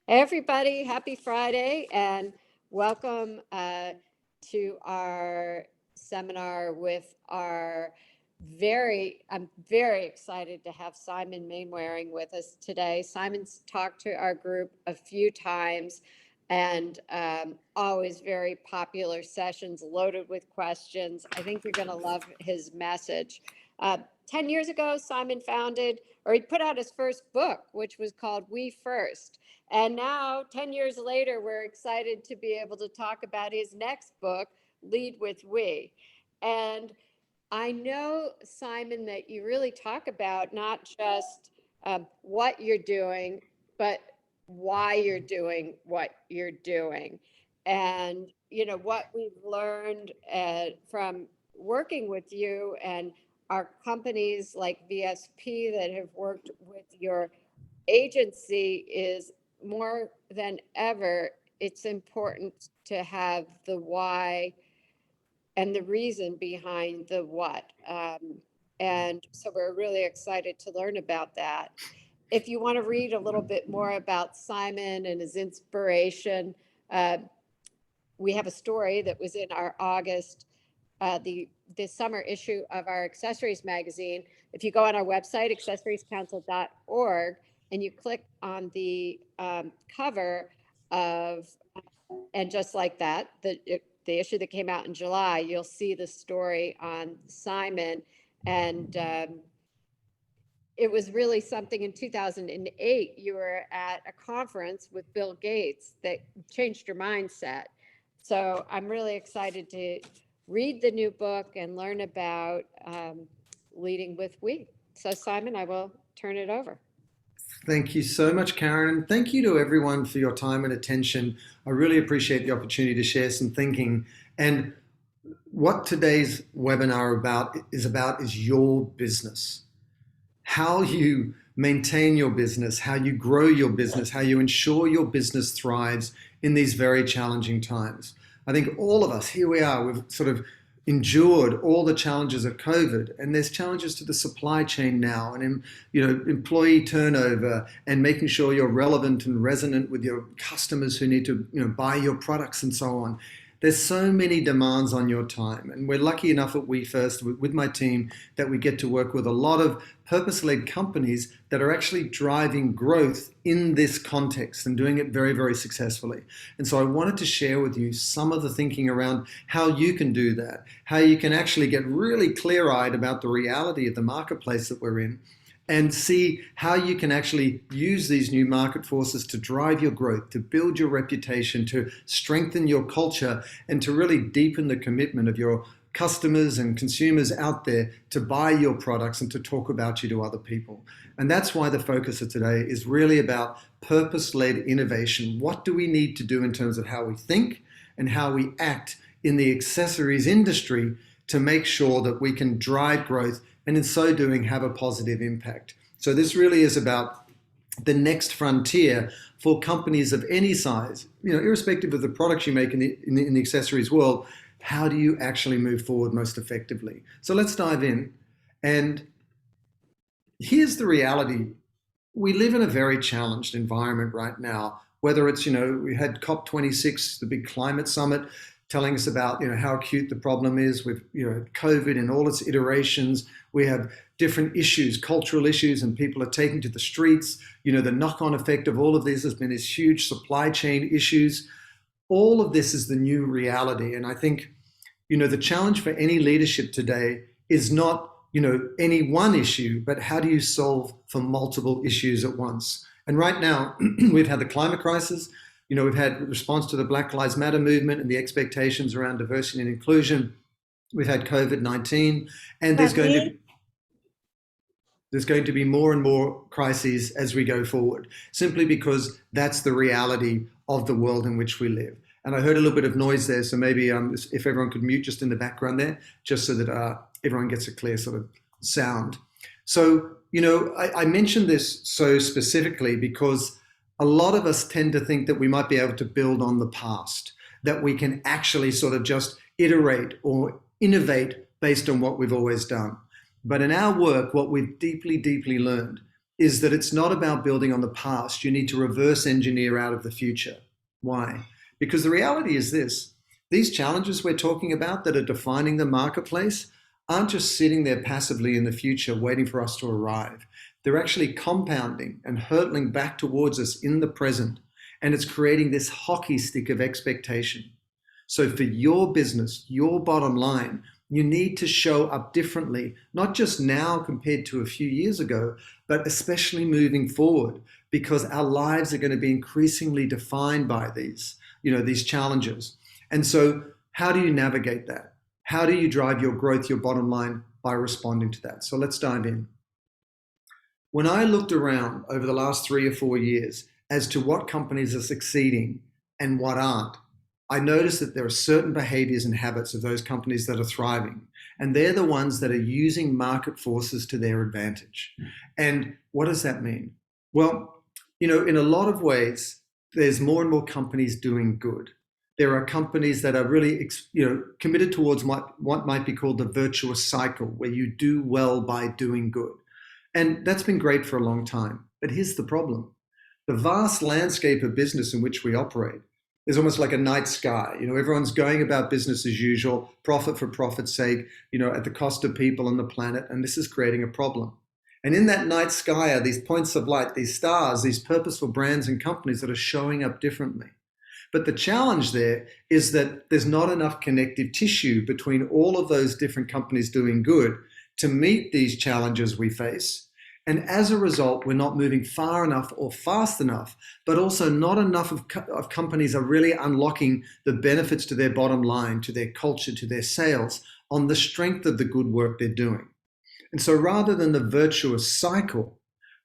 Hey everybody, happy Friday and welcome to our seminar with I'm very excited to have Simon Mainwaring with us today. Simon's talked to our group a few times and always very popular sessions loaded with questions. I think you're going to love his message. 10 years ago, Simon he put out his first book, which was called We First. And now, 10 years later, we're excited to be able to talk about his next book, Lead with We. And I know, Simon, that you really talk about not just what you're doing, but why you're doing what you're doing. And, what we've learned from working with you and our companies like VSP that have worked with your agency is more than ever, it's important to have the why and the reason behind the what. And so we're really excited to learn about that. If you want to read a little bit more about Simon and his inspiration, we have a story that was in our August, the summer issue of our accessories magazine. If you go on our website, accessoriescouncil.org, and you click on the cover of, and just like that, the issue that came out in July, you'll see the story on Simon. And it was really something in 2008, you were at a conference with Bill Gates that changed your mindset. So I'm really excited to read the new book and learn about leading with we. So Simon, I will turn it over. Thank you so much, Karen. And thank you to everyone for your time and attention. I really appreciate the opportunity to share some thinking. And what today's webinar is your business. How you maintain your business, how you grow your business, how you ensure your business thrives in these very challenging times. I think all of us, here we are, we've sort of endured all the challenges of COVID, and there's challenges to the supply chain now, and employee turnover, and making sure you're relevant and resonant with your customers who need to buy your products and so on. There's so many demands on your time, and we're lucky enough at We First with my team that we get to work with a lot of purpose-led companies that are actually driving growth in this context and doing it very, very successfully. And so I wanted to share with you some of the thinking around how you can do that, how you can actually get really clear-eyed about the reality of the marketplace that we're in, and see how you can actually use these new market forces to drive your growth, to build your reputation, to strengthen your culture, and to really deepen the commitment of your customers and consumers out there to buy your products and to talk about you to other people. And that's why the focus of today is really about purpose-led innovation. What do we need to do in terms of how we think and how we act in the accessories industry to make sure that we can drive growth and in so doing have a positive impact. So this really is about the next frontier for companies of any size, irrespective of the products you make in the accessories world. How do you actually move forward most effectively? So let's dive in. And here's the reality. We live in a very challenged environment right now, whether it's, we had COP26, the big climate summit, telling us about how acute the problem is with COVID and all its iterations. We have different issues, cultural issues, and people are taking to the streets. The knock-on effect of all of this has been these huge supply chain issues. All of this is the new reality. And I think, the challenge for any leadership today is not, any one issue, but how do you solve for multiple issues at once? And right now, we've had the climate crisis. We've had response to the Black Lives Matter movement and the expectations around diversity and inclusion. We've had COVID-19, and there's going to be more and more crises as we go forward, simply because that's the reality of the world in which we live. And I heard a little bit of noise there, so maybe if everyone could mute just in the background there, just so that everyone gets a clear sort of sound. So, I mentioned this so specifically because a lot of us tend to think that we might be able to build on the past, that we can actually sort of just iterate or innovate based on what we've always done. But in our work, what we've deeply, deeply learned is that it's not about building on the past. You need to reverse engineer out of the future. Why? Because the reality is this: these challenges we're talking about that are defining the marketplace aren't just sitting there passively in the future waiting for us to arrive. They're actually compounding and hurtling back towards us in the present. And it's creating this hockey stick of expectation. So for your business, your bottom line, you need to show up differently, not just now compared to a few years ago, but especially moving forward, because our lives are going to be increasingly defined by these challenges. And so how do you navigate that? How do you drive your growth, your bottom line, by responding to that? So let's dive in. When I looked around over the last 3 or 4 years as to what companies are succeeding and what aren't, I noticed that there are certain behaviors and habits of those companies that are thriving, and they're the ones that are using market forces to their advantage. And what does that mean? Well, in a lot of ways, there's more and more companies doing good. There are companies that are really, committed towards what might be called the virtuous cycle, where you do well by doing good. And that's been great for a long time. But here's the problem. The vast landscape of business in which we operate is almost like a night sky. Everyone's going about business as usual, profit for profit's sake, at the cost of people on the planet. And this is creating a problem. And in that night sky are these points of light, these stars, these purposeful brands and companies that are showing up differently. But the challenge there is that there's not enough connective tissue between all of those different companies doing good to meet these challenges we face. And as a result, we're not moving far enough or fast enough, but also not enough of companies are really unlocking the benefits to their bottom line, to their culture, to their sales on the strength of the good work they're doing. And so rather than the virtuous cycle,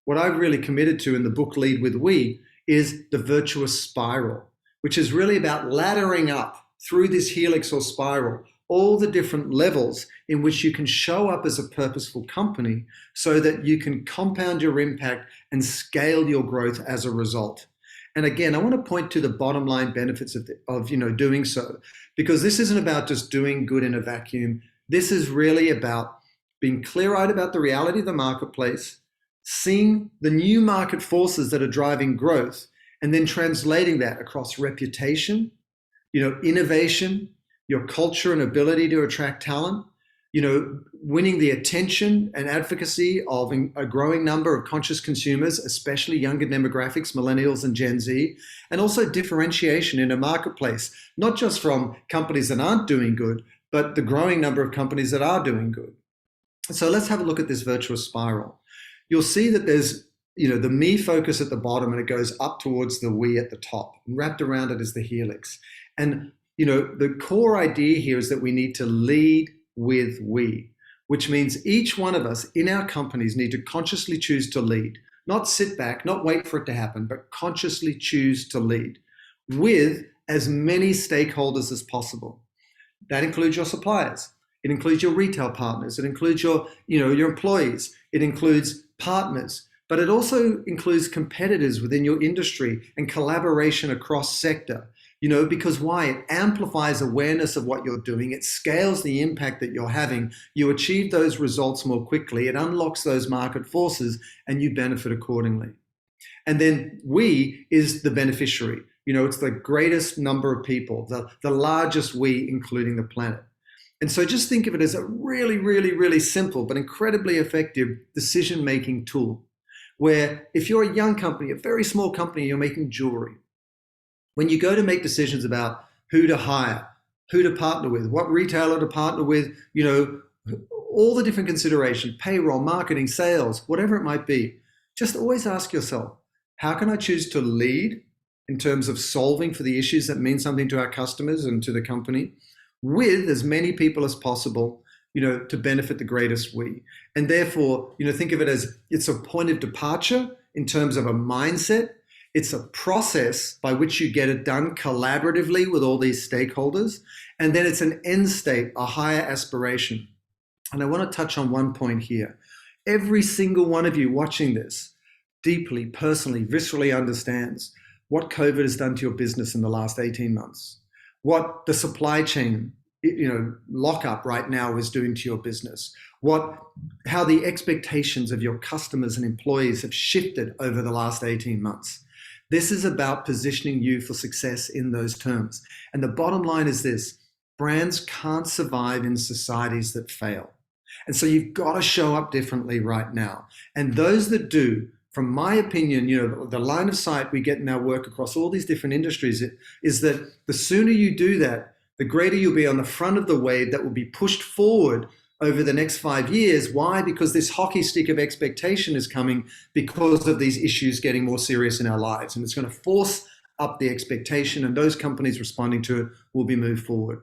what I've really committed to in the book Lead with We is the virtuous spiral, which is really about laddering up through this helix or spiral, all the different levels in which you can show up as a purposeful company so that you can compound your impact and scale your growth as a result. And again, I want to point to the bottom line benefits of doing so, because this isn't about just doing good in a vacuum. This is really about being clear-eyed about the reality of the marketplace, seeing the new market forces that are driving growth, and then translating that across reputation, innovation, your culture and ability to attract talent, winning the attention and advocacy of a growing number of conscious consumers, especially younger demographics, millennials and Gen Z, and also differentiation in a marketplace, not just from companies that aren't doing good, but the growing number of companies that are doing good. So let's have a look at this virtuous spiral. You'll see that there's the me focus at the bottom and it goes up towards the we at the top, and wrapped around it is the helix. And the core idea here is that we need to lead with we, which means each one of us in our companies need to consciously choose to lead, not sit back, not wait for it to happen, but consciously choose to lead with as many stakeholders as possible. That includes your suppliers. It includes your retail partners. It includes your employees. It includes partners. But it also includes competitors within your industry and collaboration across sector, because why? It amplifies awareness of what you're doing. It scales the impact that you're having. You achieve those results more quickly. It unlocks those market forces and you benefit accordingly. And then we is the beneficiary. It's the greatest number of people, the largest we, including the planet. And so just think of it as a really, really, really simple but incredibly effective decision-making tool, where if you're a young company, a very small company, you're making jewelry, when you go to make decisions about who to hire, who to partner with, what retailer to partner with, all the different considerations, payroll, marketing, sales, whatever it might be, just always ask yourself, how can I choose to lead in terms of solving for the issues that mean something to our customers and to the company with as many people as possible, to benefit the greatest we. And therefore, think of it as it's a point of departure in terms of a mindset. It's a process by which you get it done collaboratively with all these stakeholders. And then it's an end state, a higher aspiration. And I want to touch on one point here. Every single one of you watching this deeply, personally, viscerally understands what COVID has done to your business in the last 18 months, what the supply chain lockup right now is doing to your business, how the expectations of your customers and employees have shifted over the last 18 months. This is about positioning you for success in those terms. And the bottom line is this: brands can't survive in societies that fail. And so you've got to show up differently right now. And those that do, from my opinion, the line of sight we get in our work across all these different industries is that the sooner you do that, the greater you'll be on the front of the wave that will be pushed forward over the next 5 years. Why? Because this hockey stick of expectation is coming because of these issues getting more serious in our lives. And it's going to force up the expectation, and those companies responding to it will be moved forward.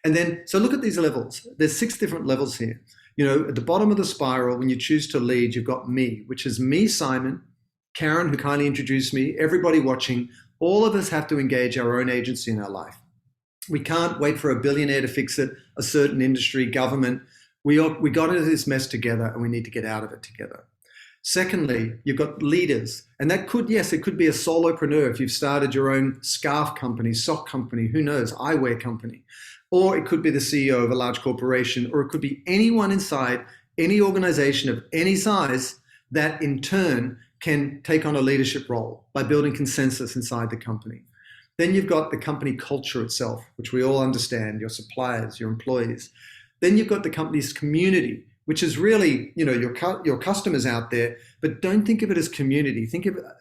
And then, so look at these levels. There's 6 different levels here. At the bottom of the spiral, when you choose to lead, you've got me, which is me, Simon, Karen, who kindly introduced me, everybody watching. All of us have to engage our own agency in our life. We can't wait for a billionaire to fix it, a certain industry, government. We got into this mess together, and we need to get out of it together. Secondly, you've got leaders, and that could, yes, it could be a solopreneur if you've started your own scarf company, sock company, who knows, eyewear company. Or it could be the CEO of a large corporation, or it could be anyone inside any organization of any size that in turn can take on a leadership role by building consensus inside the company. Then you've got the company culture itself, which we all understand, your suppliers, your employees. Then you've got the company's community, which is really, your customers out there, but don't think of it as community.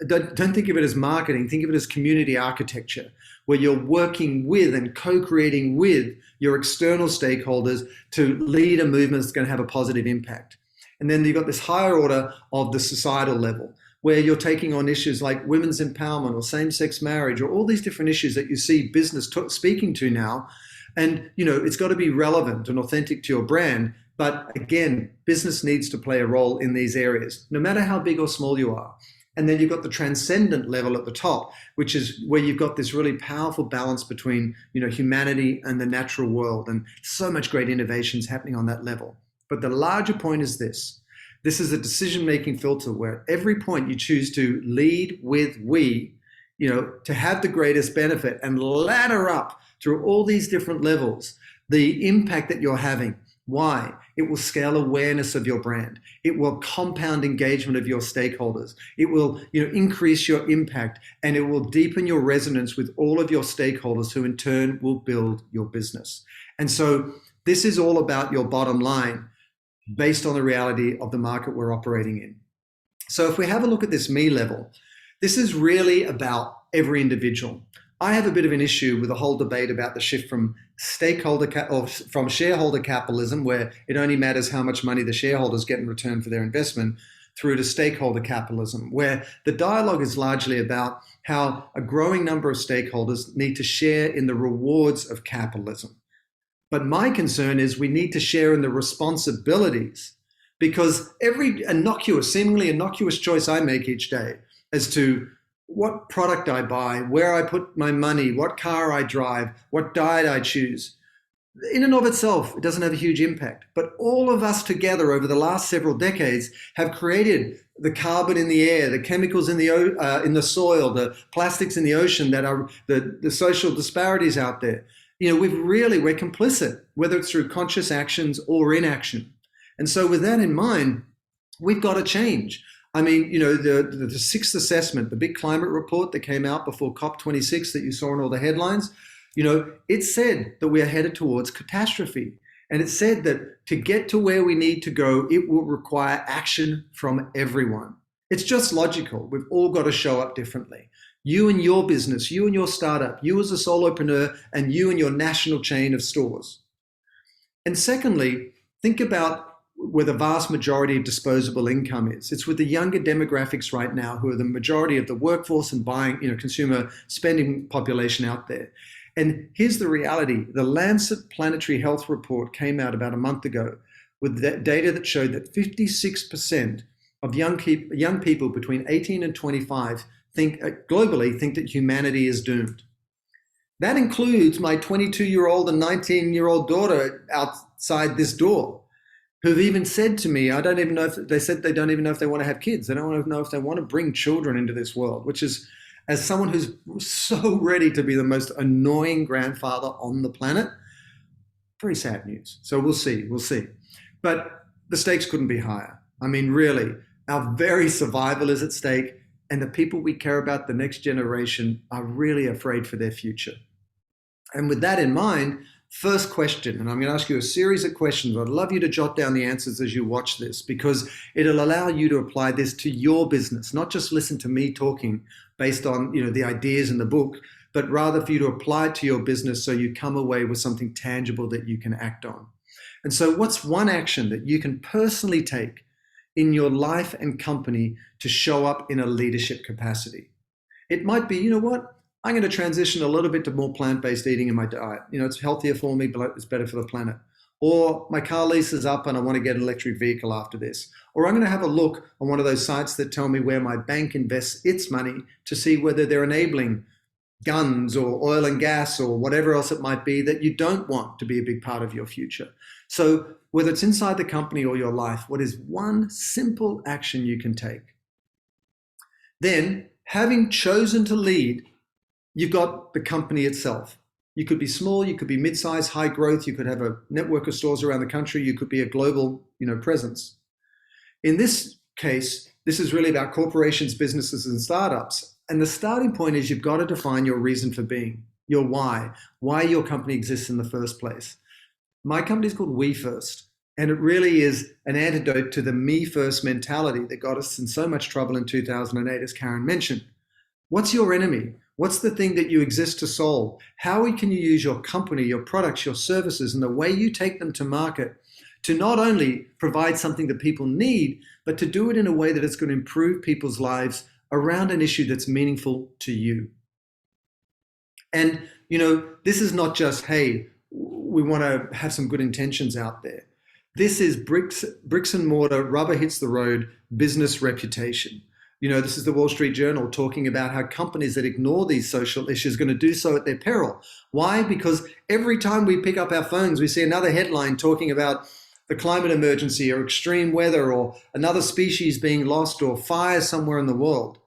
Don't think of it as marketing. Think of it as community architecture, where you're working with and co-creating with your external stakeholders to lead a movement that's going to have a positive impact. And then you've got this higher order of the societal level, where you're taking on issues like women's empowerment or same-sex marriage, or all these different issues that you see business speaking to now. And, it's got to be relevant and authentic to your brand. But again, business needs to play a role in these areas, no matter how big or small you are. And then you've got the transcendent level at the top, which is where you've got this really powerful balance between, humanity and the natural world, and so much great innovations happening on that level. But the larger point is this. This is a decision-making filter where at every point you choose to lead with we, to have the greatest benefit and ladder up through all these different levels, the impact that you're having. Why? It will scale awareness of your brand. It will compound engagement of your stakeholders. It will, increase your impact, and it will deepen your resonance with all of your stakeholders, who in turn will build your business. And so this is all about your bottom line based on the reality of the market we're operating in. So if we have a look at this me level, this is really about every individual. I have a bit of an issue with the whole debate about the shift from from shareholder capitalism, where it only matters how much money the shareholders get in return for their investment, through to stakeholder capitalism, where the dialogue is largely about how a growing number of stakeholders need to share in the rewards of capitalism. But my concern is we need to share in the responsibilities, because every seemingly innocuous choice I make each day as to what product I buy, where I put my money, what car I drive, what diet I choose, in and of itself, it doesn't have a huge impact. But all of us together over the last several decades have created the carbon in the air, the chemicals in the soil, the plastics in the ocean, that are the social disparities out there. We're complicit, whether it's through conscious actions or inaction. And so with that in mind, we've got to change. I mean, the sixth assessment, the big climate report that came out before COP26 that you saw in all the headlines, it said that we are headed towards catastrophe. And it said that to get to where we need to go, it will require action from everyone. It's just logical. We've all got to show up differently. You and your business, you and your startup, you as a solopreneur, and you and your national chain of stores. And secondly, think about where the vast majority of disposable income is. It's with the younger demographics right now, who are the majority of the workforce and buying, consumer spending population out there. And here's the reality. The Lancet Planetary Health Report came out about a month ago with data that showed that 56% of young people between 18 and 25 globally think that humanity is doomed. That includes my 22-year-old and 19-year-old daughter outside this door, who've even said to me, they don't even know if they want to have kids. They don't know if they want to bring children into this world, which is, as someone who's so ready to be the most annoying grandfather on the planet, very sad news. So we'll see. But the stakes couldn't be higher. I mean, really, our very survival is at stake, and the people we care about, the next generation, are really afraid for their future. And with that in mind, first question, and I'm going to ask you a series of questions. I'd love you to jot down the answers as you watch this, because it'll allow you to apply this to your business, not just listen to me talking based on, the ideas in the book, but rather for you to apply it to your business so you come away with something tangible that you can act on. And so what's one action that you can personally take in your life and company to show up in a leadership capacity? It might be, I'm going to transition a little bit to more plant-based eating in my diet. It's healthier for me, but it's better for the planet. Or my car lease is up and I want to get an electric vehicle after this. Or I'm going to have a look on one of those sites that tell me where my bank invests its money to see whether they're enabling guns or oil and gas or whatever else it might be that you don't want to be a big part of your future. So whether it's inside the company or your life, what is one simple action you can take? Then, having chosen to lead, you've got the company itself. You could be small, you could be mid-size, high growth, you could have a network of stores around the country, you could be a global, presence. In this case, this is really about corporations, businesses, and startups. And the starting point is you've got to define your reason for being, your why your company exists in the first place. My company is called We First, and it really is an antidote to the me first mentality that got us in so much trouble in 2008, as Karen mentioned. What's your enemy? What's the thing that you exist to solve? How can you use your company, your products, your services, and the way you take them to market to not only provide something that people need, but to do it in a way that it's going to improve people's lives around an issue that's meaningful to you? And, this is not just, hey, we want to have some good intentions out there. This is bricks and mortar, rubber hits the road, business reputation. This is the Wall Street Journal talking about how companies that ignore these social issues are going to do so at their peril. Why? Because every time we pick up our phones, we see another headline talking about the climate emergency or extreme weather or another species being lost or fire somewhere in the world.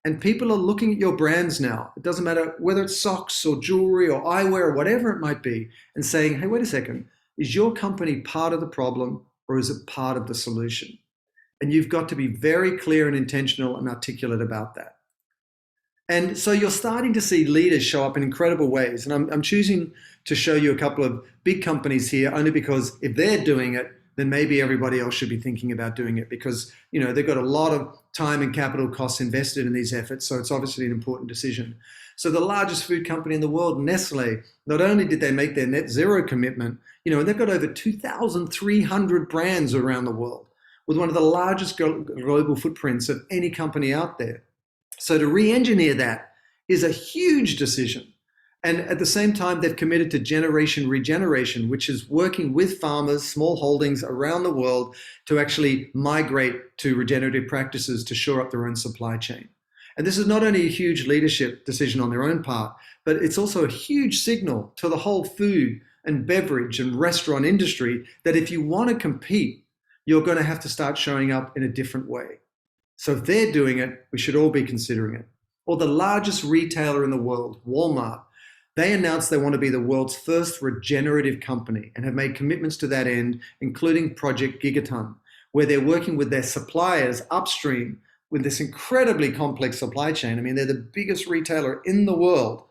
And people are looking at your brands now. It doesn't matter whether it's socks or jewelry or eyewear or whatever it might be, and saying, hey, wait a second, is your company part of the problem or is it part of the solution? And you've got to be very clear and intentional and articulate about that. And so you're starting to see leaders show up in incredible ways. And I'm choosing to show you a couple of big companies here only because if they're doing it, then maybe everybody else should be thinking about doing it because, they've got a lot of time and capital costs invested in these efforts. So it's obviously an important decision. So the largest food company in the world, Nestle, not only did they make their net zero commitment, and they've got over 2,300 brands around the world with one of the largest global footprints of any company out there. So to re-engineer that is a huge decision. And at the same time, they've committed to generation regeneration, which is working with farmers, small holdings around the world to actually migrate to regenerative practices to shore up their own supply chain. And this is not only a huge leadership decision on their own part, but it's also a huge signal to the whole food and beverage and restaurant industry that if you want to compete, you're going to have to start showing up in a different way. So if they're doing it, we should all be considering it. Or the largest retailer in the world, Walmart, they announced they want to be the world's first regenerative company and have made commitments to that end, including Project Gigaton, where they're working with their suppliers upstream with this incredibly complex supply chain. I mean, they're the biggest retailer in the world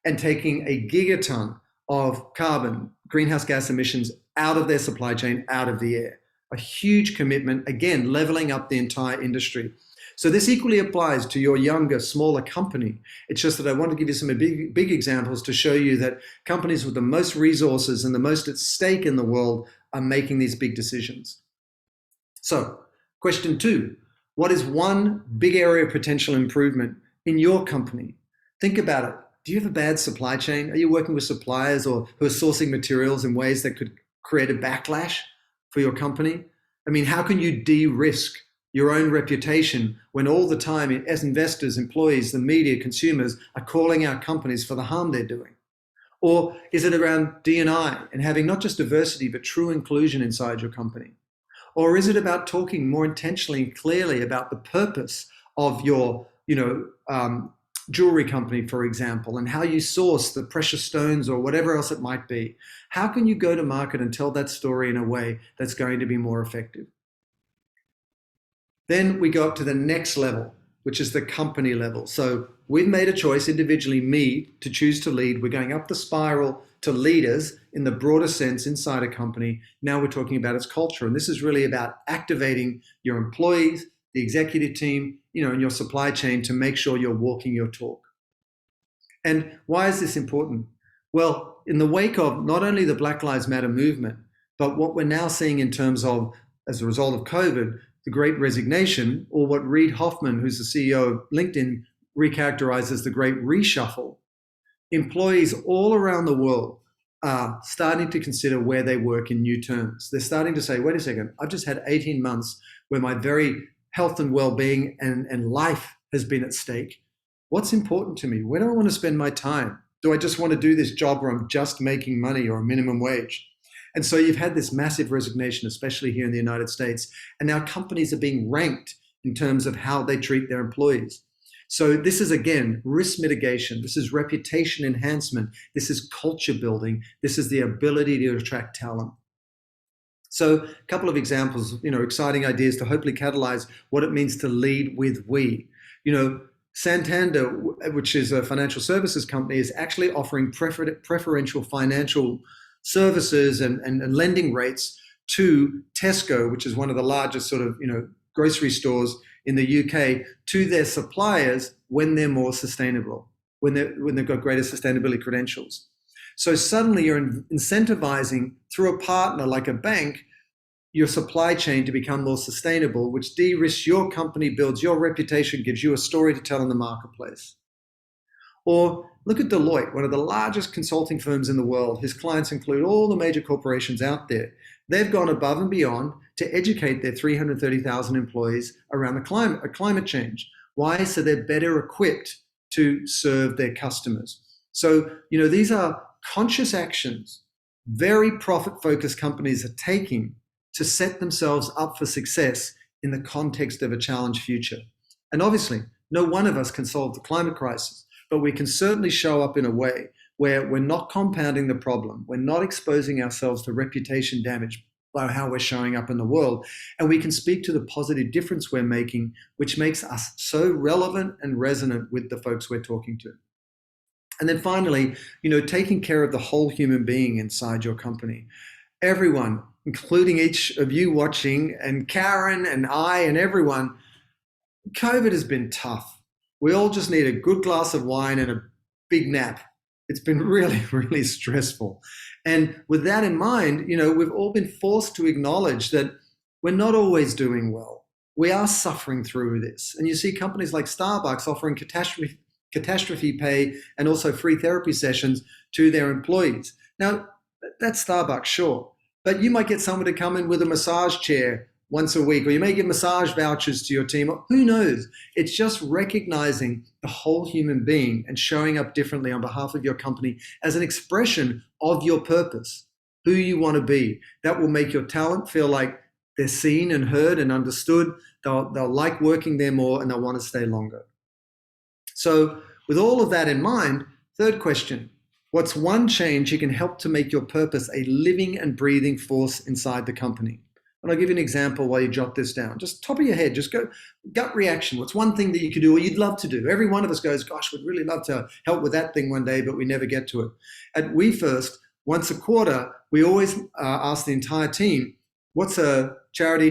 and taking a gigaton of carbon, greenhouse gas emissions out of their supply chain, out of the air. A huge commitment, again, leveling up the entire industry. So this equally applies to your younger, smaller company. It's just that I want to give you some big examples to show you that companies with the most resources and the most at stake in the world are making these big decisions. So, question 2, what is one big area of potential improvement in your company? Think about it. Do you have a bad supply chain? Are you working with suppliers or who are sourcing materials in ways that could create a backlash for your company? I mean, how can you de-risk your own reputation when all the time as investors, employees, the media, consumers are calling out companies for the harm they're doing? Or is it around D&I and having not just diversity, but true inclusion inside your company? Or is it about talking more intentionally and clearly about the purpose of your, jewelry company, for example, and how you source the precious stones or whatever else it might be. How can you go to market and tell that story in a way that's going to be more effective? Then we go up to the next level, which is the company level. So we've made a choice individually, me, to choose to lead. We're going up the spiral to leaders in the broader sense inside a company. Now we're talking about its culture. And this is really about activating your employees, the executive team, and your supply chain to make sure you're walking your talk. And why is this important? Well, in the wake of not only the Black Lives Matter movement, but what we're now seeing in terms of, as a result of COVID, the Great Resignation, or what Reid Hoffman, who's the CEO of LinkedIn, recharacterized as the Great Reshuffle, employees all around the world are starting to consider where they work in new terms. They're starting to say, wait a second, I've just had 18 months where my very health and well-being and life has been at stake. What's important to me? Where do I want to spend my time? Do I just want to do this job where I'm just making money or a minimum wage? And so you've had this massive resignation, especially here in the United States. And now companies are being ranked in terms of how they treat their employees. So this is, again, risk mitigation. This is reputation enhancement. This is culture building. This is the ability to attract talent. So a couple of examples, exciting ideas to hopefully catalyze what it means to lead with we. Santander, which is a financial services company, is actually offering preferential financial services and lending rates to Tesco, which is one of the largest sort of, grocery stores in the UK, to their suppliers when they're more sustainable, when they've got greater sustainability credentials. So suddenly you're incentivizing through a partner like a bank, your supply chain to become more sustainable, which de-risks your company, builds your reputation, gives you a story to tell in the marketplace. Or look at Deloitte, one of the largest consulting firms in the world. His clients include all the major corporations out there. They've gone above and beyond to educate their 330,000 employees around the climate change. Why? So they're better equipped to serve their customers. So, these are conscious actions very profit-focused companies are taking to set themselves up for success in the context of a challenged future. And obviously, no one of us can solve the climate crisis, but we can certainly show up in a way where we're not compounding the problem. We're not exposing ourselves to reputation damage by how we're showing up in the world. And we can speak to the positive difference we're making, which makes us so relevant and resonant with the folks we're talking to. And then finally, taking care of the whole human being inside your company. Everyone, including each of you watching, and Karen and I and everyone, COVID has been tough. We all just need a good glass of wine and a big nap. It's been really, really stressful. And with that in mind, we've all been forced to acknowledge that we're not always doing well. We are suffering through this. And you see companies like Starbucks offering catastrophe pay and also free therapy sessions to their employees. Now, that's Starbucks, sure. But you might get someone to come in with a massage chair once a week, or you may give massage vouchers to your team. Who knows? It's just recognizing the whole human being and showing up differently on behalf of your company as an expression of your purpose, who you want to be. That will make your talent feel like they're seen and heard and understood. They'll like working there more and they'll want to stay longer. So with all of that in mind, third question, what's one change you can help to make your purpose a living and breathing force inside the company? And I'll give you an example while you jot this down. Just top of your head, just go gut reaction. What's one thing that you could do or you'd love to do? Every one of us goes, gosh, we'd really love to help with that thing one day, but we never get to it. At We First, once a quarter, we always ask the entire team, what's a charity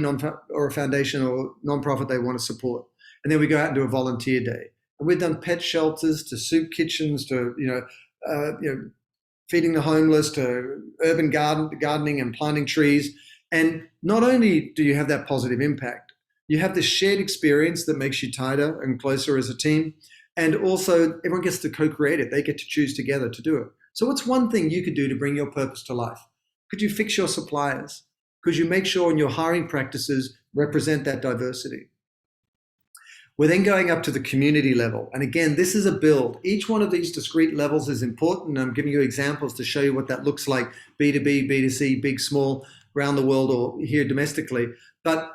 or a foundation or nonprofit they want to support? And then we go out and do a volunteer day. And we've done pet shelters to soup kitchens to, feeding the homeless to urban gardening and planting trees. And not only do you have that positive impact, you have this shared experience that makes you tighter and closer as a team. And also everyone gets to co-create it. They get to choose together to do it. So what's one thing you could do to bring your purpose to life? Could you fix your suppliers? Could you make sure your hiring practices represent that diversity? We're then going up to the community level. And again, this is a build. Each one of these discrete levels is important. I'm giving you examples to show you what that looks like, B2B, B2C, big, small, around the world or here domestically. But,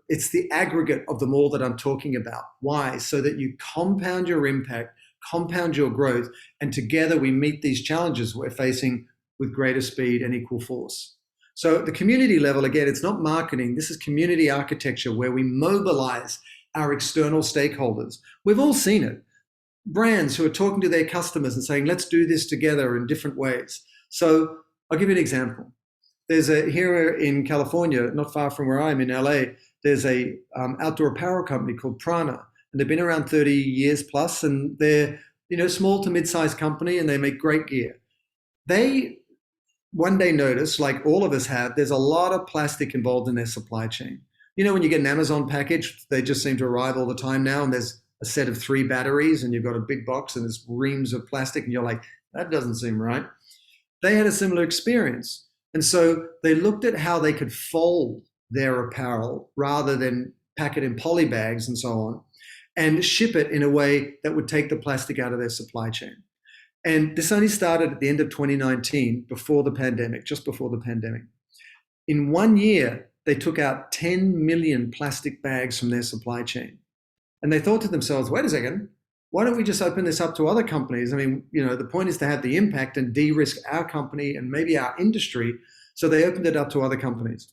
it's the aggregate of them all that I'm talking about. Why? So that you compound your impact, compound your growth, and together we meet these challenges we're facing with greater speed and equal force. So at the community level, again, it's not marketing. This is community architecture where we mobilize our external stakeholders. We've all seen it. Brands who are talking to their customers and saying, let's do this together in different ways. So I'll give you an example. There's here in California, not far from where I'm in LA, there's a outdoor apparel company called Prana. And they've been around 30 years plus, and they're, small to mid-sized company, and they make great gear. They one day noticed, like all of us have, there's a lot of plastic involved in their supply chain. When you get an Amazon package, they just seem to arrive all the time now, and there's a set of 3 batteries, and you've got a big box, and there's reams of plastic, and you're like, that doesn't seem right. They had a similar experience. And so they looked at how they could fold their apparel rather than pack it in poly bags and so on, and ship it in a way that would take the plastic out of their supply chain. And this only started at the end of 2019, before the pandemic, just before the pandemic. In 1 year, they took out 10 million plastic bags from their supply chain. And they thought to themselves, wait a second, why don't we just open this up to other companies? I mean, the point is to have the impact and de-risk our company and maybe our industry. So they opened it up to other companies.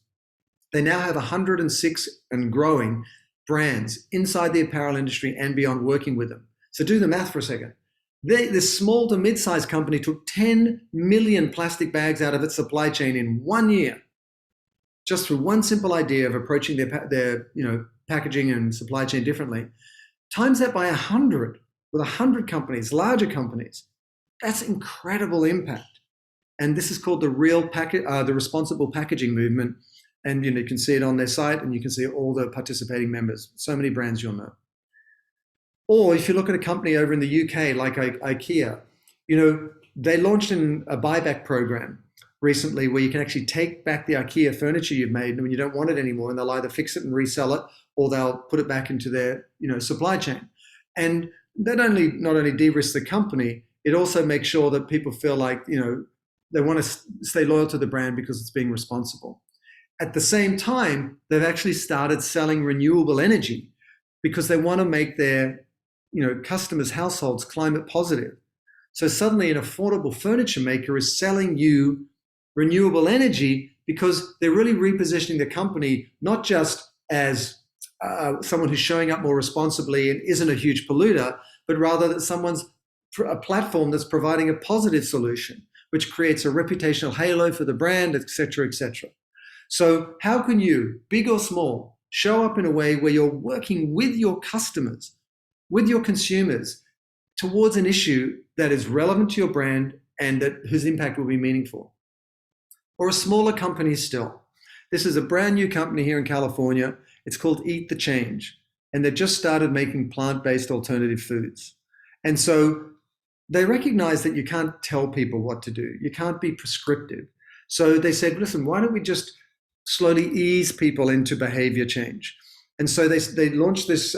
They now have 106 and growing brands inside the apparel industry and beyond working with them. So do the math for a second. This small to mid-sized company took 10 million plastic bags out of its supply chain in 1 year, just through one simple idea of approaching their packaging and supply chain differently. Times that by 100, with 100 companies, larger companies. That's incredible impact. And this is called the responsible packaging movement. And you can see it on their site, and you can see all the participating members. So many brands you'll know. Or if you look at a company over in the UK like IKEA, they launched a buyback program recently where you can actually take back the IKEA furniture you've made when you don't want it anymore, and they'll either fix it and resell it, or they'll put it back into their supply chain. And that not only de-risks the company, it also makes sure that people feel like they want to stay loyal to the brand because it's being responsible. At the same time, they've actually started selling renewable energy because they want to make their customers' households climate positive. So suddenly an affordable furniture maker is selling you renewable energy because they're really repositioning the company not just as someone who's showing up more responsibly and isn't a huge polluter, but rather that a platform that's providing a positive solution, which creates a reputational halo for the brand, et cetera, et cetera. So how can you, big or small, show up in a way where you're working with your customers, with your consumers, towards an issue that is relevant to your brand and whose impact will be meaningful? Or a smaller company still. This is a brand new company here in California. It's called Eat the Change. And they've just started making plant-based alternative foods. And so they recognize that you can't tell people what to do. You can't be prescriptive. So they said, listen, why don't we just slowly ease people into behavior change? And so they launched this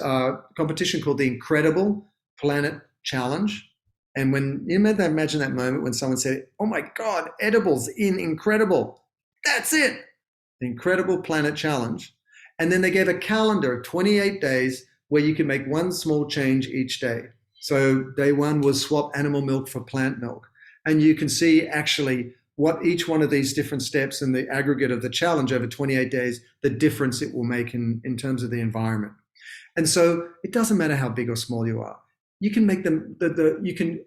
competition called the Incredible Planet Challenge. And when you imagine that moment when someone said, oh my God, edibles in Incredible, that's it, the Incredible Planet Challenge. And then they gave a calendar of 28 days where you can make one small change each day. So day one was swap animal milk for plant milk. And you can see actually what each one of these different steps and the aggregate of the challenge over 28 days, the difference it will make in terms of the environment. And so it doesn't matter how big or small you are. You can make them, you can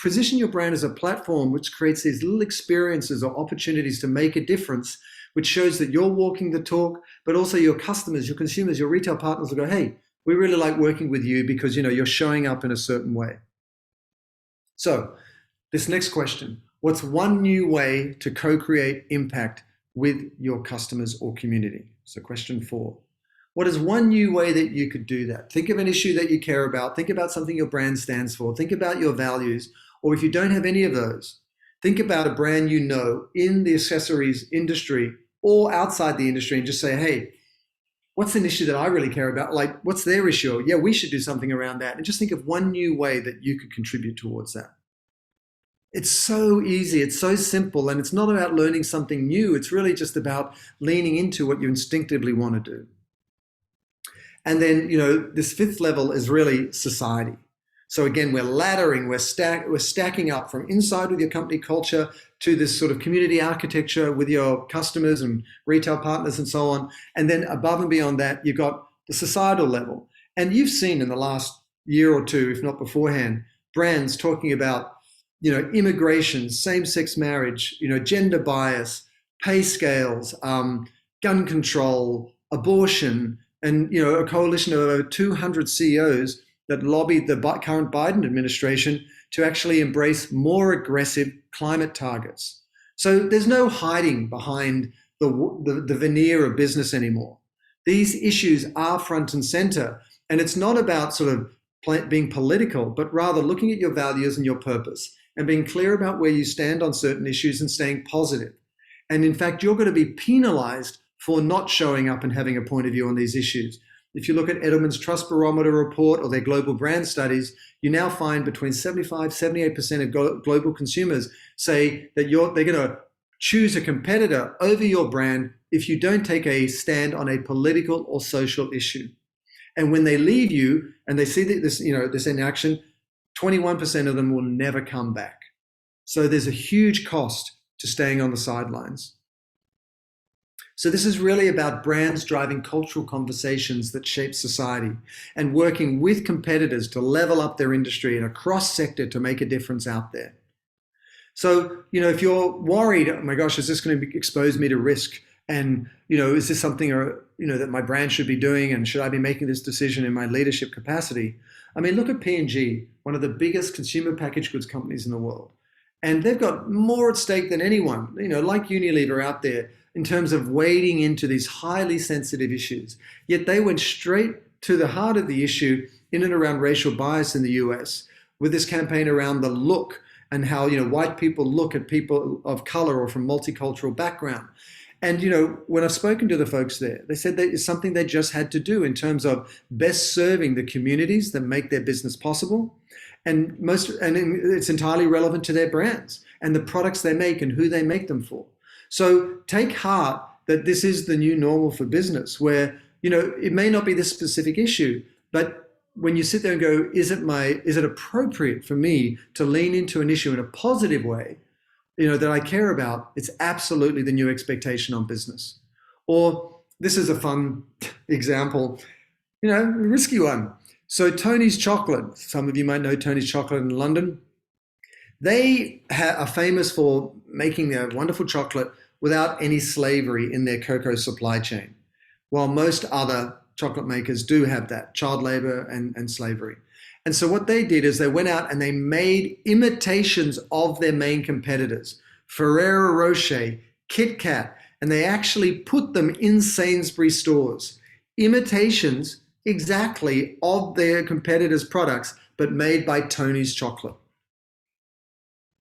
position your brand as a platform which creates these little experiences or opportunities to make a difference, which shows that you're walking the talk, but also your customers, your consumers, your retail partners will go, hey, we really like working with you because you're showing up in a certain way. So this next question, what's one new way to co-create impact with your customers or community? So question 4. What is one new way that you could do that? Think of an issue that you care about. Think about something your brand stands for. Think about your values. Or if you don't have any of those, think about a brand in the accessories industry or outside the industry and just say, hey, what's an issue that I really care about? Like, what's their issue? Yeah, we should do something around that. And just think of one new way that you could contribute towards that. It's so easy, it's so simple, and it's not about learning something new. It's really just about leaning into what you instinctively want to do. And then, this 5th level is really society. So again, we're laddering, we're stacking up from inside with your company culture to this sort of community architecture with your customers and retail partners and so on. And then above and beyond that, you've got the societal level. And you've seen in the last year or two, if not beforehand, brands talking about, immigration, same-sex marriage, gender bias, pay scales, gun control, abortion, and a coalition of over 200 CEOs that lobbied the current Biden administration to actually embrace more aggressive climate targets. So there's no hiding behind the veneer of business anymore. These issues are front and center, and it's not about sort of being political, but rather looking at your values and your purpose and being clear about where you stand on certain issues and staying positive. And in fact, you're going to be penalized for not showing up and having a point of view on these issues. If you look at Edelman's Trust Barometer report or their global brand studies, you now find between 75, 78% of global consumers say that they're going to choose a competitor over your brand if you don't take a stand on a political or social issue. And when they leave you and they see that this in action, 21% of them will never come back. So there's a huge cost to staying on the sidelines. So this is really about brands driving cultural conversations that shape society and working with competitors to level up their industry and across sector to make a difference out there. So, if you're worried, oh my gosh, is this going to expose me to risk? And, is this something, that my brand should be doing? And should I be making this decision in my leadership capacity? I mean, look at P&G, one of the biggest consumer packaged goods companies in the world. And they've got more at stake than anyone, like Unilever out there, in terms of wading into these highly sensitive issues. Yet they went straight to the heart of the issue in and around racial bias in the US with this campaign around the look and how, white people look at people of color or from multicultural background. And, when I've spoken to the folks there, they said that it's something they just had to do in terms of best serving the communities that make their business possible. And it's entirely relevant to their brands and the products they make and who they make them for. So take heart that this is the new normal for business where, it may not be this specific issue, but when you sit there and go, is it appropriate for me to lean into an issue in a positive way, that I care about? It's absolutely the new expectation on business. Or this is a fun example, a risky one. So Tony's Chocolate, some of you might know Tony's Chocolate in London. They are famous for making their wonderful chocolate without any slavery in their cocoa supply chain, while most other chocolate makers do have that, child labor and slavery. And so what they did is they went out and they made imitations of their main competitors, Ferrero Rocher, Kit Kat, and they actually put them in Sainsbury's stores. Imitations exactly of their competitors' products, but made by Tony's Chocolate.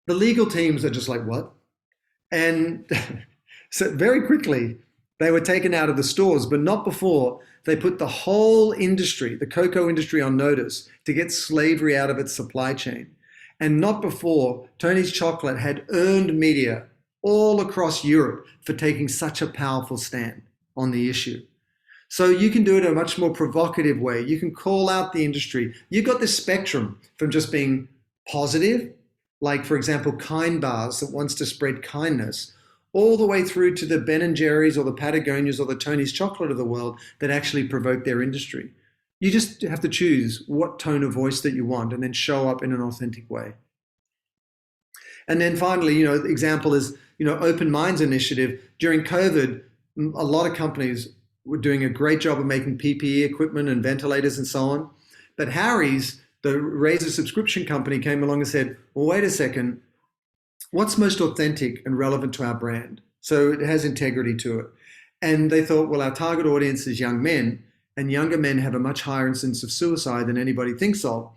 The legal teams are just like, what? And so very quickly, they were taken out of the stores, but not before they put the whole industry, the cocoa industry, on notice to get slavery out of its supply chain. And not before Tony's Chocolate had earned media all across Europe for taking such a powerful stand on the issue. So you can do it in a much more provocative way. You can call out the industry. You've got this spectrum from just being positive, like, for example, Kind Bars that wants to spread kindness, all the way through to the Ben & Jerry's or the Patagonias or the Tony's Chocolate of the world that actually provoke their industry. You just have to choose what tone of voice that you want and then show up in an authentic way. And then finally, the example is, Open Minds Initiative. During COVID, a lot of companies were doing a great job of making PPE equipment and ventilators and so on. But Harry's, the razor subscription company, came along and said, well, wait a second, what's most authentic and relevant to our brand? So it has integrity to it. And they thought, well, our target audience is young men, and younger men have a much higher incidence of suicide than anybody thinks of.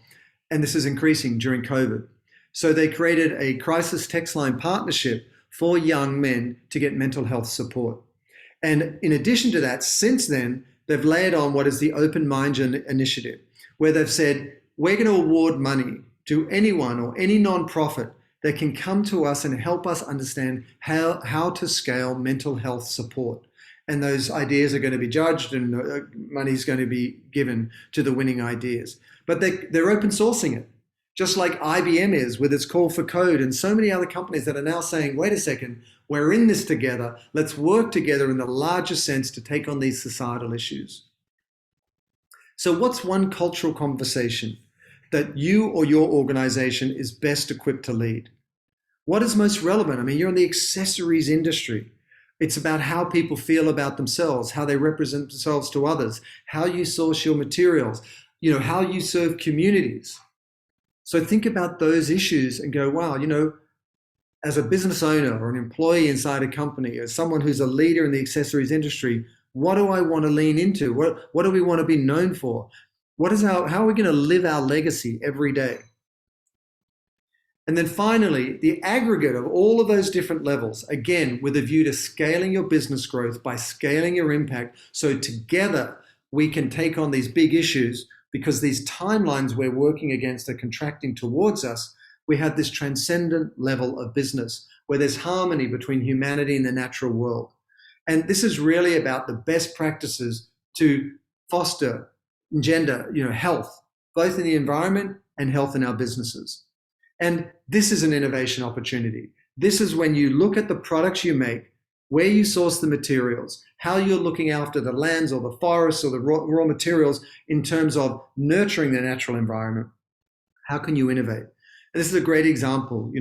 And this is increasing during COVID. So they created a crisis text line partnership for young men to get mental health support. And in addition to that, since then, they've layered on what is the Open Minds Initiative, where they've said, we're going to award money to anyone or any nonprofit that can come to us and help us understand how to scale mental health support. And those ideas are going to be judged and money is going to be given to the winning ideas. But they're open sourcing it. just like IBM is with its call for code, and so many other companies that are now saying, wait a second, we're in this together. Let's work together in the larger sense to take on these societal issues. So what's one cultural conversation that you or your organization is best equipped to lead? What is most relevant? I mean, you're in the accessories industry. It's about how people feel about themselves, how they represent themselves to others, how you source your materials, how you serve communities. So think about those issues and go, wow, as a business owner or an employee inside a company, as someone who's a leader in the accessories industry, what do I want to lean into? What do we want to be known for? How are we going to live our legacy every day? And then finally, the aggregate of all of those different levels, again, with a view to scaling your business growth by scaling your impact. So together we can take on these big issues, because these timelines we're working against are contracting towards us. We have this transcendent level of business where there's harmony between humanity and the natural world. And this is really about the best practices to foster, engender, health, both in the environment and health in our businesses. And this is an innovation opportunity. This is when you look at the products you make, where you source the materials, how you're looking after the lands or the forests or the raw materials in terms of nurturing the natural environment. How can you innovate? And this is a great example.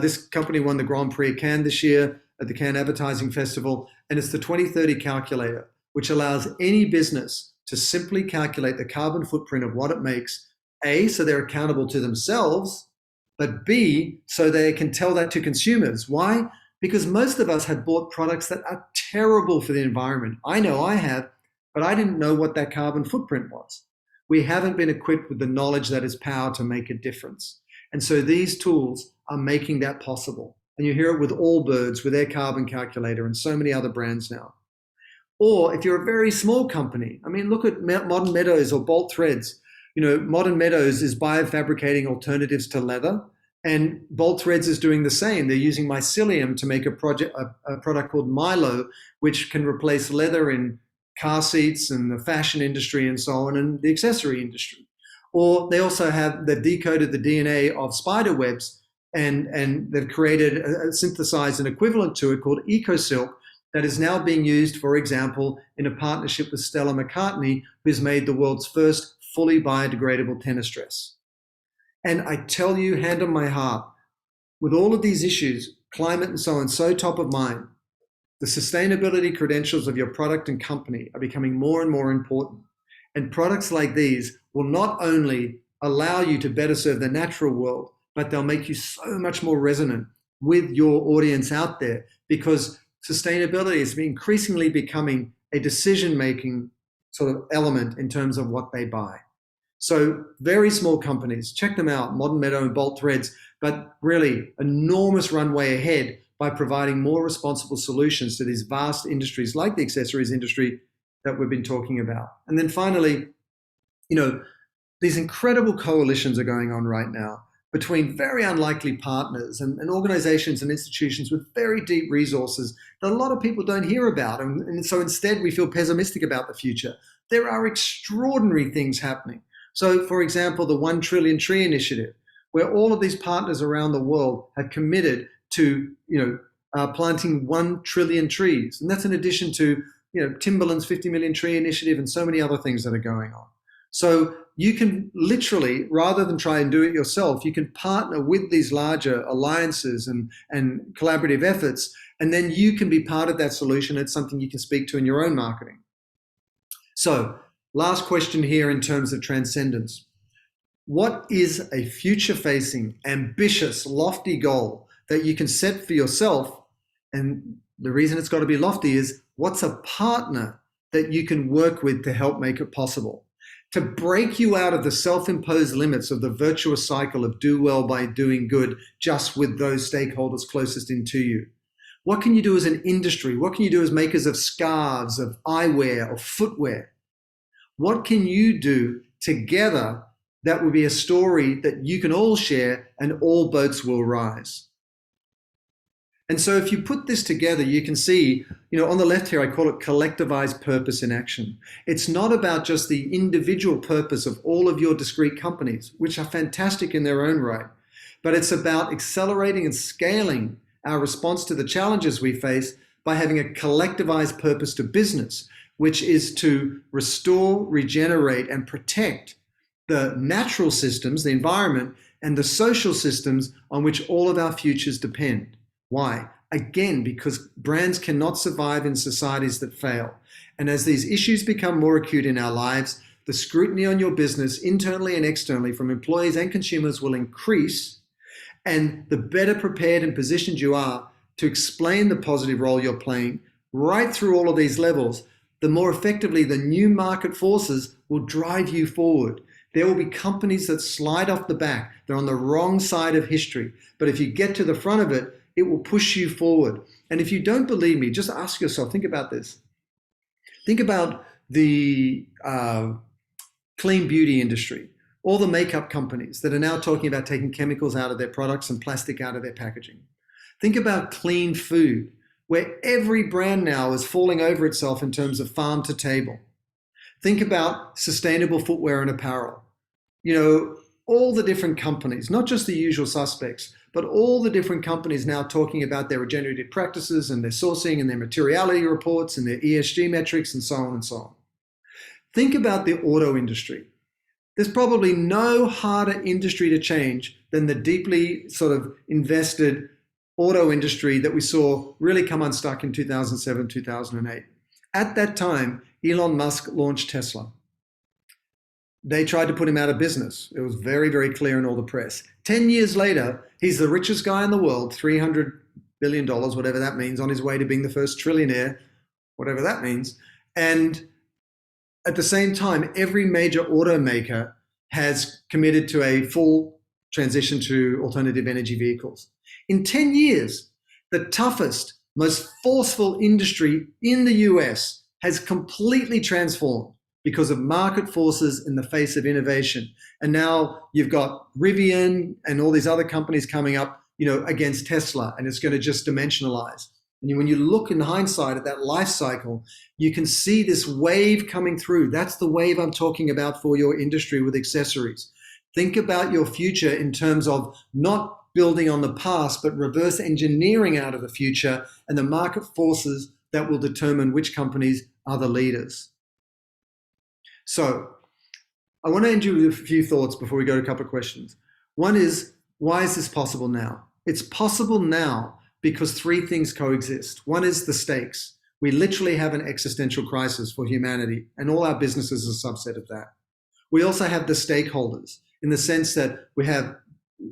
This company won the Grand Prix of Cannes this year at the Cannes Advertising Festival, and it's the 2030 calculator, which allows any business to simply calculate the carbon footprint of what it makes, A, so they're accountable to themselves, but B, so they can tell that to consumers. Why? Because most of us have bought products that are terrible for the environment. I know I have, but I didn't know what that carbon footprint was. We haven't been equipped with the knowledge that is power to make a difference. And so these tools are making that possible. And you hear it with Allbirds, with their carbon calculator, and so many other brands now. Or if you're a very small company, look at Modern Meadows or Bolt Threads. Modern Meadows is biofabricating alternatives to leather, and Bolt Threads is doing the same. They're using mycelium to make a product called Milo, which can replace leather in car seats and the fashion industry and so on, and the accessory industry. Or they've decoded the DNA of spider webs, and they've synthesized an equivalent to it called EcoSilk that is now being used, for example, in a partnership with Stella McCartney, who's made the world's first fully biodegradable tennis dress. And I tell you, hand on my heart, with all of these issues, climate and so on, so top of mind, the sustainability credentials of your product and company are becoming more and more important. And products like these will not only allow you to better serve the natural world, but they'll make you so much more resonant with your audience out there, because sustainability is increasingly becoming a decision-making sort of element in terms of what they buy. So very small companies, check them out, Modern Meadow and Bolt Threads, but really enormous runway ahead by providing more responsible solutions to these vast industries like the accessories industry that we've been talking about. And then finally, these incredible coalitions are going on right now between very unlikely partners and organizations and institutions with very deep resources that a lot of people don't hear about. And so instead we feel pessimistic about the future. There are extraordinary things happening. So, for example, the 1 Trillion Tree Initiative, where all of these partners around the world have committed to, planting 1 trillion trees. And that's in addition to, Timberland's 50 million tree initiative and so many other things that are going on. So you can literally, rather than try and do it yourself, you can partner with these larger alliances and collaborative efforts, and then you can be part of that solution. It's something you can speak to in your own marketing. So, last question here in terms of transcendence. What is a future-facing, ambitious, lofty goal that you can set for yourself? And the reason it's got to be lofty is, what's a partner that you can work with to help make it possible? To break you out of the self-imposed limits of the virtuous cycle of do well by doing good just with those stakeholders closest into you. What can you do as an industry? What can you do as makers of scarves, of eyewear, of footwear? What can you do together that will be a story that you can all share and all boats will rise? And so if you put this together, you can see, on the left here, I call it collectivized purpose in action. It's not about just the individual purpose of all of your discrete companies, which are fantastic in their own right, but it's about accelerating and scaling our response to the challenges we face by having a collectivized purpose to business, which is to restore, regenerate, and protect the natural systems, the environment, and the social systems on which all of our futures depend. Why? Again, because brands cannot survive in societies that fail. And as these issues become more acute in our lives, the scrutiny on your business, internally and externally, from employees and consumers will increase. And the better prepared and positioned you are to explain the positive role you're playing right through all of these levels, the more effectively the new market forces will drive you forward. There will be companies that slide off the back. They're on the wrong side of history. But if you get to the front of it, it will push you forward. And if you don't believe me, just ask yourself, think about this. Think about the clean beauty industry, all the makeup companies that are now talking about taking chemicals out of their products and plastic out of their packaging. Think about clean food, where every brand now is falling over itself in terms of farm to table. Think about sustainable footwear and apparel. All the different companies, not just the usual suspects, but all the different companies now talking about their regenerative practices and their sourcing and their materiality reports and their ESG metrics and so on and so on. Think about the auto industry. There's probably no harder industry to change than the deeply sort of invested auto industry that we saw really come unstuck in 2007, 2008. At that time, Elon Musk launched Tesla. They tried to put him out of business. It was very, very clear in all the press. 10 years later, he's the richest guy in the world, $300 billion, whatever that means, on his way to being the first trillionaire, whatever that means. And at the same time, every major automaker has committed to a full transition to alternative energy vehicles. In 10 years, the toughest, most forceful industry in the US has completely transformed because of market forces in the face of innovation. And now you've got Rivian and all these other companies coming up, against Tesla, and it's going to just dimensionalize. And when you look in hindsight at that life cycle, you can see this wave coming through. That's the wave I'm talking about for your industry with accessories. Think about your future in terms of not building on the past, but reverse engineering out of the future and the market forces that will determine which companies are the leaders. So I want to end you with a few thoughts before we go to a couple of questions. One is, why is this possible now? It's possible now because three things coexist. One is the stakes. We literally have an existential crisis for humanity, and all our businesses are a subset of that. We also have the stakeholders in the sense that we have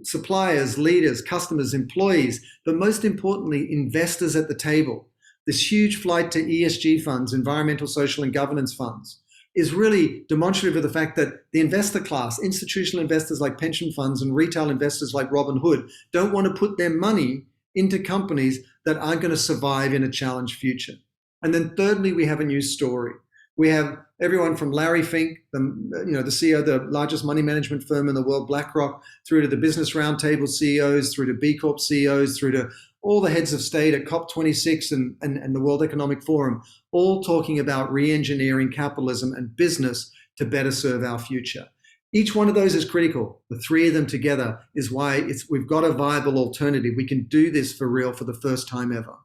suppliers, leaders, customers, employees, but most importantly, investors at the table. This huge flight to ESG funds, environmental, social, and governance funds, is really demonstrative of the fact that the investor class, institutional investors like pension funds and retail investors like Robinhood, don't want to put their money into companies that aren't going to survive in a challenged future. And then thirdly, we have a new story. We have everyone from Larry Fink, the CEO of the largest money management firm in the world, BlackRock, through to the Business Roundtable CEOs, through to B Corp CEOs, through to all the heads of state at COP26 and the World Economic Forum, all talking about reengineering capitalism and business to better serve our future. Each one of those is critical. The three of them together is why we've got a viable alternative. We can do this for real for the first time ever.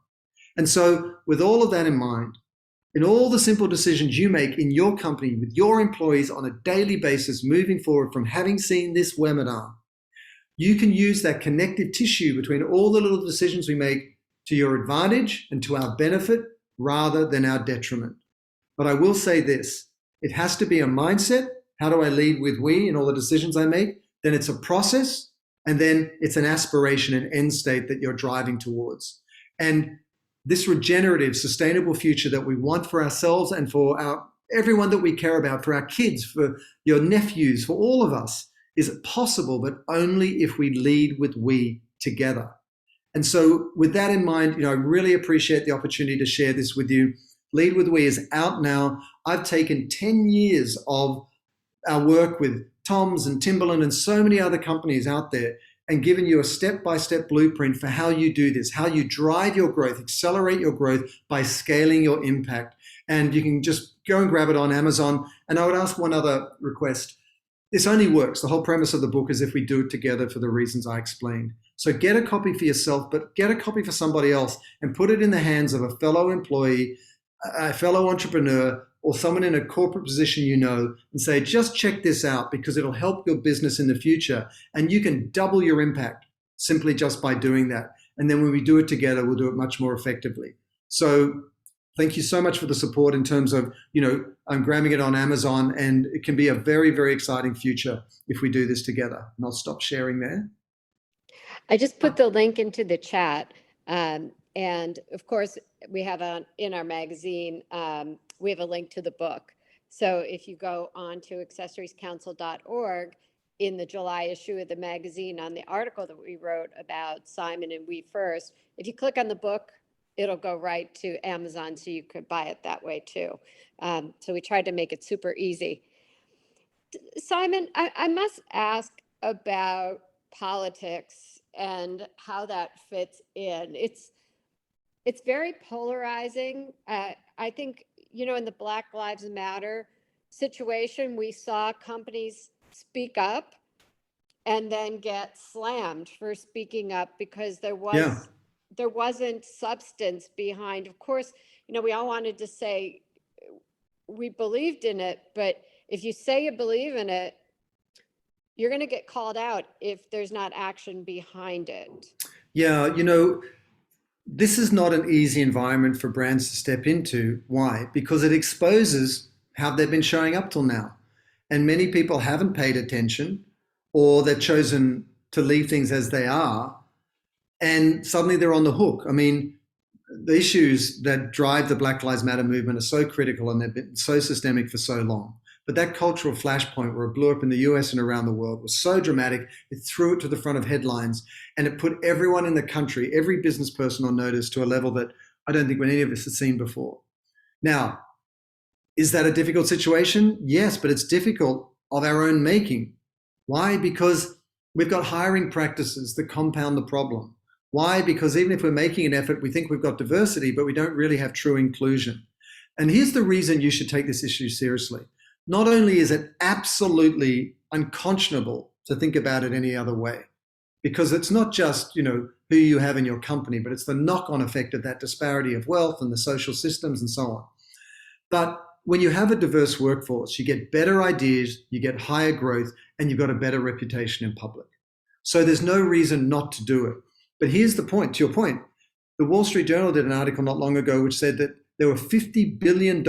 And so with all of that in mind, in all the simple decisions you make in your company with your employees on a daily basis moving forward from having seen this webinar, you can use that connective tissue between all the little decisions we make to your advantage and to our benefit rather than our detriment. But I will say this, it has to be a mindset. How do I lead with we in all the decisions I make? Then it's a process, and then it's an aspiration, an end state that you're driving towards. And this regenerative, sustainable future that we want for ourselves and for everyone that we care about, for our kids, for your nephews, for all of us, is possible, but only if we lead with we together. And so with that in mind, I really appreciate the opportunity to share this with you. Lead with We is out now. I've taken 10 years of our work with Tom's and Timberland and so many other companies out there, and given you a step-by-step blueprint for how you do this, how you drive your growth, accelerate your growth by scaling your impact. And you can just go and grab it on Amazon. And I would ask one other request. This only works. The whole premise of the book is if we do it together for the reasons I explained. So get a copy for yourself, but get a copy for somebody else and put it in the hands of a fellow employee, a fellow entrepreneur, or someone in a corporate position you know, and say, just check this out because it'll help your business in the future. And you can double your impact simply just by doing that. And then when we do it together, we'll do it much more effectively. So thank you so much for the support in terms of, I'm grabbing it on Amazon, and it can be a very, very exciting future if we do this together. And I'll stop sharing there. I just put the link into the chat. And of course, we have in our magazine, we have a link to the book. So if you go on to accessoriescouncil.org in the July issue of the magazine on the article that we wrote about Simon and We First, if you click on the book, it'll go right to Amazon, so you could buy it that way too. So we tried to make it super easy. Simon, I must ask about politics and how that fits in. It's very polarizing. I think, in the Black Lives Matter situation, we saw companies speak up and then get slammed for speaking up because there wasn't substance behind. Of course, we all wanted to say we believed in it, but if you say you believe in it, you're going to get called out if there's not action behind it. Yeah, this is not an easy environment for brands to step into. Why? Because it exposes how they've been showing up till now. And many people haven't paid attention, or they've chosen to leave things as they are, and suddenly they're on the hook. I mean, the issues that drive the Black Lives Matter movement are so critical, and they've been so systemic for so long. But that cultural flashpoint where it blew up in the US and around the world was so dramatic, it threw it to the front of headlines, and it put everyone in the country, every business person on notice to a level that I don't think any of us had seen before. Now, is that a difficult situation? Yes, but it's difficult of our own making. Why? Because we've got hiring practices that compound the problem. Why? Because even if we're making an effort, we think we've got diversity, but we don't really have true inclusion. And here's the reason you should take this issue seriously. Not only is it absolutely unconscionable to think about it any other way, because it's not just, who you have in your company, but it's the knock-on effect of that disparity of wealth and the social systems and so on. But when you have a diverse workforce, you get better ideas, you get higher growth, and you've got a better reputation in public. So there's no reason not to do it. But here's the point, to your point. The Wall Street Journal did an article not long ago which said that there were $50 billion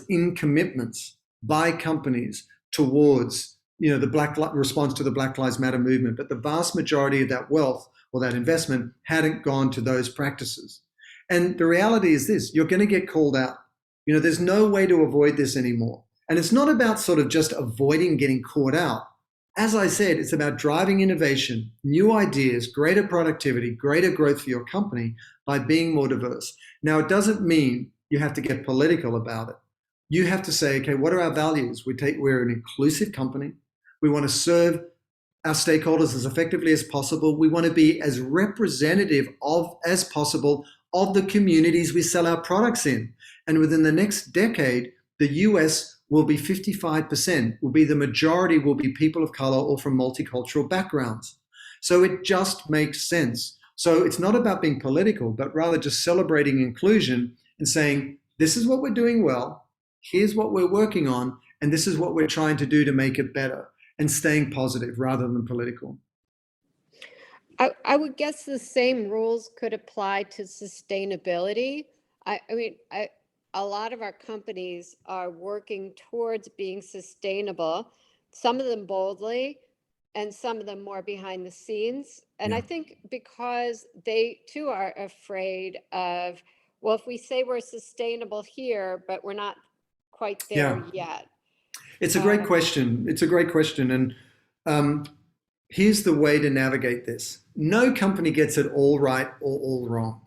in commitments by companies towards, the response to the Black Lives Matter movement. But the vast majority of that wealth or that investment hadn't gone to those practices. And the reality is this, you're going to get called out. There's no way to avoid this anymore. And it's not about sort of just avoiding getting caught out. As I said, it's about driving innovation, new ideas, greater productivity, greater growth for your company by being more diverse. Now, it doesn't mean you have to get political about it. You have to say, okay, what are our values? We're an inclusive company. We want to serve our stakeholders as effectively as possible. We want to be as representative as possible of the communities we sell our products in. And within the next decade, the US will be 55%, the majority will be people of color or from multicultural backgrounds. So it just makes sense. So it's not about being political, but rather just celebrating inclusion and saying, this is what we're doing well, here's what we're working on, and this is what we're trying to do to make it better, and staying positive rather than political. I would guess the same rules could apply to sustainability. A lot of our companies are working towards being sustainable, some of them boldly and some of them more behind the scenes. And I think because they too are afraid of, well, if we say we're sustainable here, but we're not quite there yet. It's a great question. It's a great question. And here's the way to navigate this. No company gets it all right or all wrong.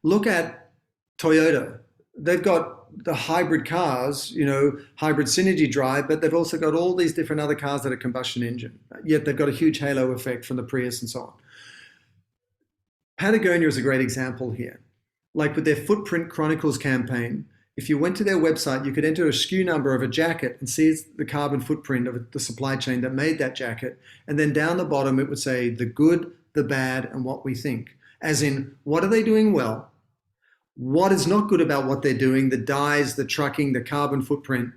Look at Toyota. They've got the hybrid cars, hybrid synergy drive, but they've also got all these different other cars that are combustion engine. Yet they've got a huge halo effect from the Prius and so on. Patagonia is a great example here. Like with their Footprint Chronicles campaign, if you went to their website, you could enter a SKU number of a jacket and see the carbon footprint of the supply chain that made that jacket. And then down the bottom, it would say the good, the bad, and what we think. As in, what are they doing well? What is not good about what they're doing, the dyes, the trucking, the carbon footprint,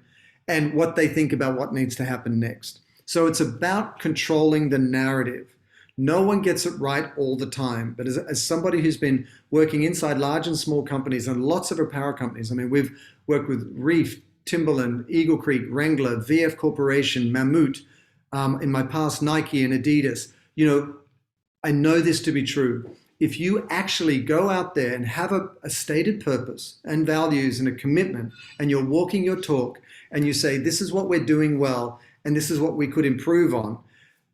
and what they think about what needs to happen next. So it's about controlling the narrative. No one gets it right all the time. But as somebody who's been working inside large and small companies and lots of apparel companies, I mean, we've worked with Reef, Timberland, Eagle Creek, Wrangler, VF Corporation, Mammut, in my past, Nike and Adidas. You know, I know this to be true. If you actually go out there and have a stated purpose and values and a commitment, and you're walking your talk, and you say, this is what we're doing well, and this is what we could improve on,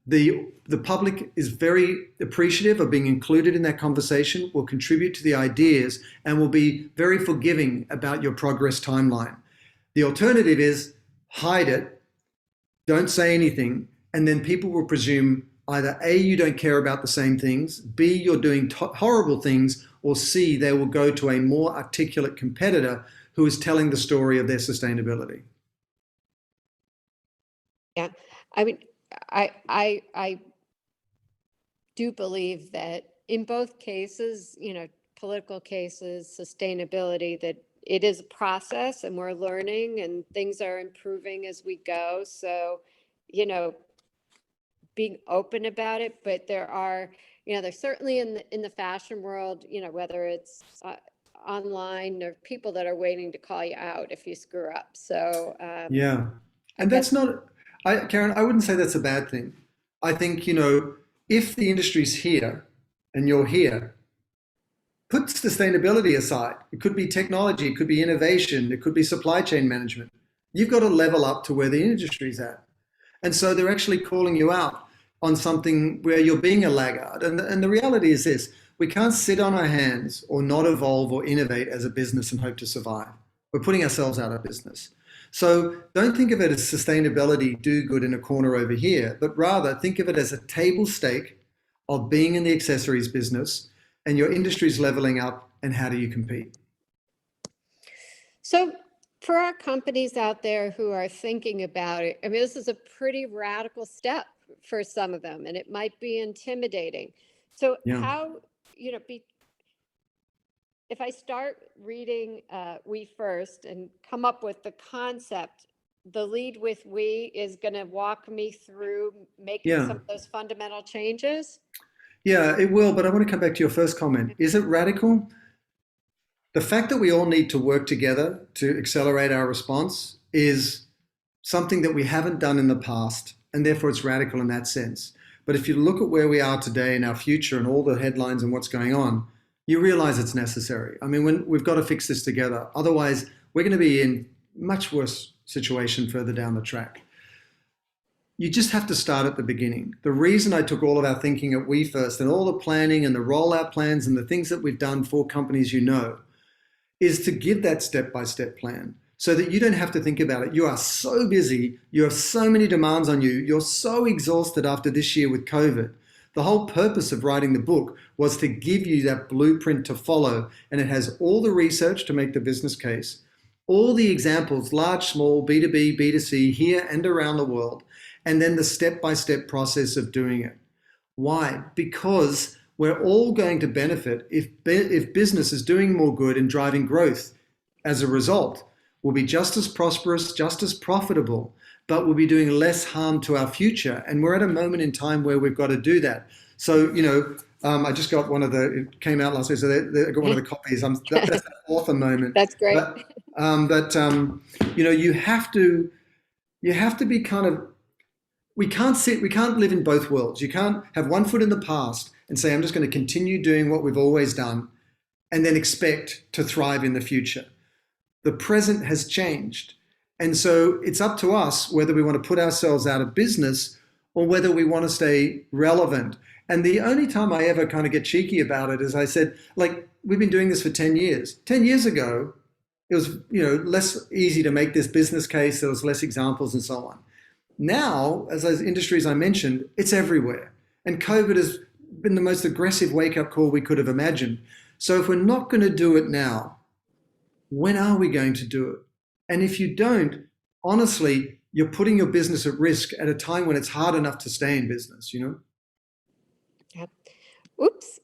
the public is very appreciative of being included in that conversation, will contribute to the ideas, and will be very forgiving about your progress timeline. The alternative is hide it, don't say anything, and then people will presume either A, you don't care about the same things, B, you're doing horrible things, or C, they will go to a more articulate competitor who is telling the story of their sustainability. Yeah, I mean, I do believe that in both cases, you know, political cases, sustainability, that it is a process and we're learning and things are improving as we go. So, you know, being open about it, but there are, you know, there's certainly in the fashion world, you know, whether it's online, there are people that are waiting to call you out if you screw up. So Yeah, and that's not, Karen, I wouldn't say that's a bad thing. I think, you know, if the industry's here and you're here, put sustainability aside. It could be technology, it could be innovation, it could be supply chain management. You've got to level up to where the industry's at. And so they're actually calling you out on something where you're being a laggard. And the reality is this: we can't sit on our hands or not evolve or innovate as a business and hope to survive. We're putting ourselves out of business. So don't think of it as sustainability do good in a corner over here, but rather think of it as a table stake of being in the accessories business, and your industry's leveling up, and how do you compete? So for our companies out there who are thinking about it, I mean, this is a pretty radical step for some of them, and it might be intimidating. So Yeah. how, you know, if I start reading We First and come up with the concept, the lead with We is going to walk me through making Yeah. some of those fundamental changes. Yeah, it will. But I want to come back to your first comment. Is it radical? The fact that we all need to work together to accelerate our response is something that we haven't done in the past, and therefore it's radical in that sense. But if you look at where we are today in our future and all the headlines and what's going on, you realize it's necessary. I mean, we've got to fix this together. Otherwise, we're going to be in much worse situation further down the track. You just have to start at the beginning. The reason I took all of our thinking at We First and all the planning and the rollout plans and the things that we've done for companies you know is to give that step-by-step plan so that you don't have to think about it. You are so busy, you have so many demands on you, you're so exhausted after this year with COVID. The whole purpose of writing the book was to give you that blueprint to follow, and it has all the research to make the business case, all the examples, large, small, B2B, B2C, here and around the world, and then the step-by-step process of doing it. Why? Because we're all going to benefit if business is doing more good and driving growth. As a result, we'll be just as prosperous, just as profitable, but we'll be doing less harm to our future. And we're at a moment in time where we've got to do that. So, you know, I just got it came out last week, so I got one of the copies. That's an author moment. That's great. But you know, you have to be kind of, we can't live in both worlds. You can't have one foot in the past and say, I'm just going to continue doing what we've always done and then expect to thrive in the future. The present has changed. And so it's up to us whether we want to put ourselves out of business or whether we want to stay relevant. And the only time I ever kind of get cheeky about it is I said, like, we've been doing this for 10 years. 10 years ago, it was, you know, less easy to make this business case. There was less examples and so on. Now, as those industries I mentioned, it's everywhere. And COVID has been the most aggressive wake-up call we could have imagined. So if we're not going to do it now, when are we going to do it? And if you don't, honestly, you're putting your business at risk at a time when it's hard enough to stay in business, you know? Yep. Oops.